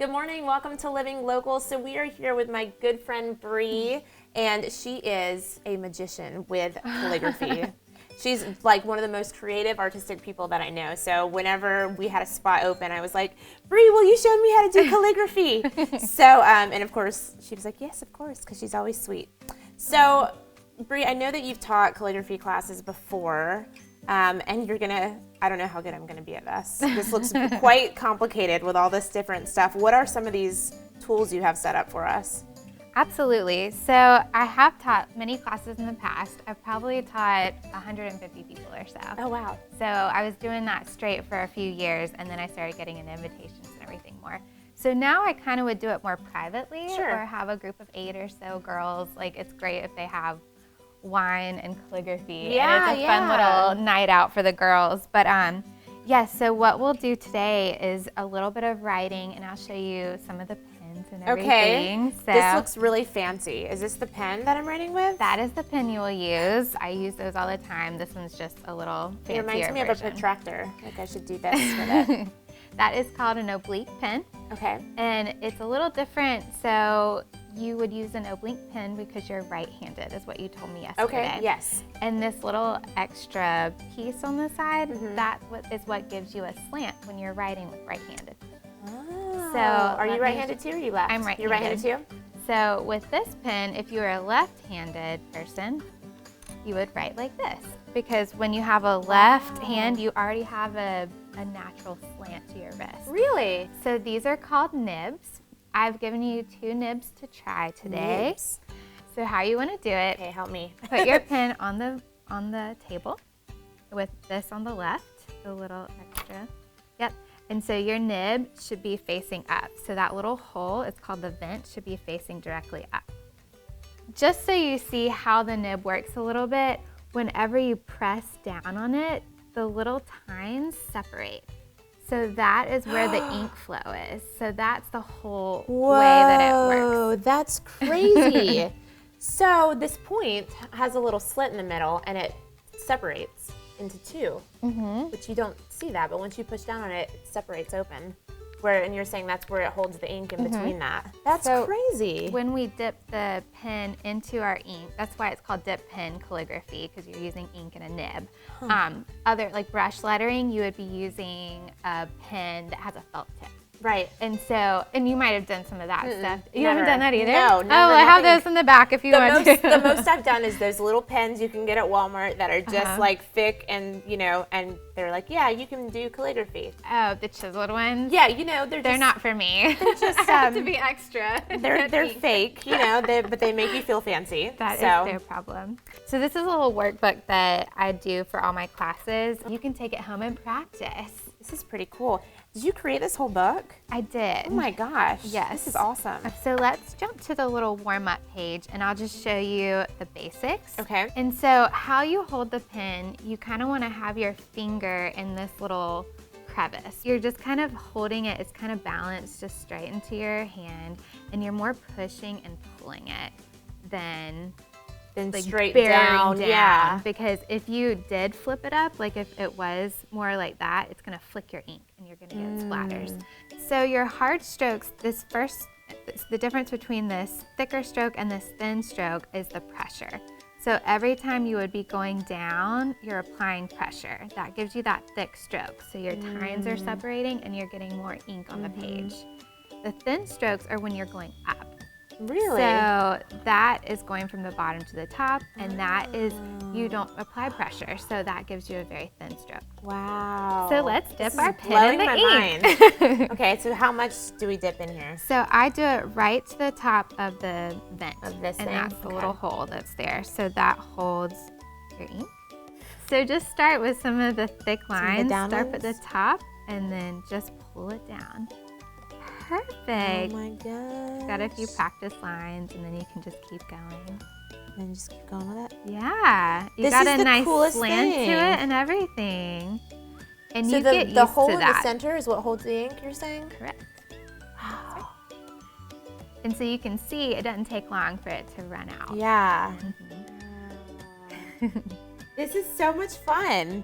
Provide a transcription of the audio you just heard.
Good morning, welcome to Living Local. So we are here with my good friend Bree, and she is a magician with calligraphy. She's like one of the most creative, artistic people that I know. So whenever we had a spot open, I was like, Bree, will you show me how to do calligraphy? And of course, she was like, yes, of course, because she's always sweet. So Bree, I know that you've taught calligraphy classes before, and you're gonna, I don't know how good I'm gonna be at this. This looks quite complicated with all this different stuff. What are some of these tools you have set up for us? Absolutely. So I have taught many classes in the past. I've probably taught 150 people or so. Oh, wow. So I was doing that straight for a few years, and then I started getting in invitations and everything more. So now I kind of would do it more privately, or have a group of 8 or so girls. Like, it's great if they have wine and calligraphy. Yeah, and it's a fun little night out for the girls. But yes, so what we'll do today is a little bit of writing, and I'll show you some of the pens and everything. Okay, this looks really fancy. Is this the pen that I'm writing with? That is the pen you will use. I use those all the time. This one's just a little fancier It reminds me version. of a protractor. Like I should do this with it. That is called an oblique pen. Okay. And it's a little different. So you would use an oblique pen because you're right-handed, is what you told me yesterday. Okay, yes. And this little extra piece on the side, that is what gives you a slant when you're writing with right-handed. Oh. So are you right-handed too, or are you left? I'm right-handed. You're right-handed too? So with this pen, if you were a left-handed person, you would write like this. Because when you have a left hand, you already have a natural slant to your wrist. Really? So these are called nibs. I've given you 2 nibs to try today. Nibs. So how you want to do it, Okay, help me. put your pen on the table with this on the left, a little extra. Yep. And so your nib should be facing up. So that little hole, it's called the vent, should be facing directly up. Just so you see how the nib works a little bit, whenever you press down on it, the little tines separate. So that is where the ink flow is. So that's the whole way that it works. Whoa, that's crazy. So this point has a little slit in the middle, and it separates into 2, but you don't see that. But once you push down on it, it separates open. And you're saying that's where it holds the ink in between that. That's crazy. When we dip the pen into our ink, that's why it's called dip pen calligraphy, because you're using ink in a nib. Other, like brush lettering, you would be using a pen that has a felt tip. Right. And you might have done some of that stuff. You never. haven't done that either? No, never. Oh, I have those in the back if you want to. The most I've done is those little pens you can get at Walmart that are just like thick and, and they're like, yeah, you can do calligraphy. Oh, the chiseled ones? Yeah, they're Not for me. They're just, I have to be extra. They're fake, but they make you feel fancy. That is their problem. So this is a little workbook that I do for all my classes. You can take it home and practice. This is pretty cool. Did you create this whole book? I did. Oh my gosh. Yes. This is awesome. So let's jump to the little warm-up page, and I'll just show you the basics. Okay. And so how you hold the pen, you kind of want to have your finger in this little crevice. You're just kind of holding it, it's kind of balanced just straight into your hand, and you're more pushing and pulling it than like straight down. Yeah. Because if you did flip it up, like if it was more like that, it's gonna flick your ink and you're gonna get splatters. So your hard strokes, the difference between this thicker stroke and this thin stroke is the pressure. So every time you would be going down, you're applying pressure. That gives you that thick stroke. So your tines are separating and you're getting more ink on the page. The thin strokes are when you're going up. Really? So that is going from the bottom to the top, and that is, you don't apply pressure, so that gives you a very thin stroke. Wow. So let's dip our pen in the ink. Mind. Okay, so how much do we dip in here? So I do it right to the top of the vent. Of this and thing? that's the little hole that's there. So that holds your ink. So just start with some of the thick lines. Start at the top, and then just pull it down. Perfect. Oh my gosh. Got a few practice lines, and then you can just keep going. And then just keep going with it? Yeah. You This got is a the nice coolest slant thing. to it and everything. And So you get the used hole to in that. the center is what holds the ink, you're saying? Correct. Wow. And so you can see it doesn't take long for it to run out. Yeah. This is so much fun.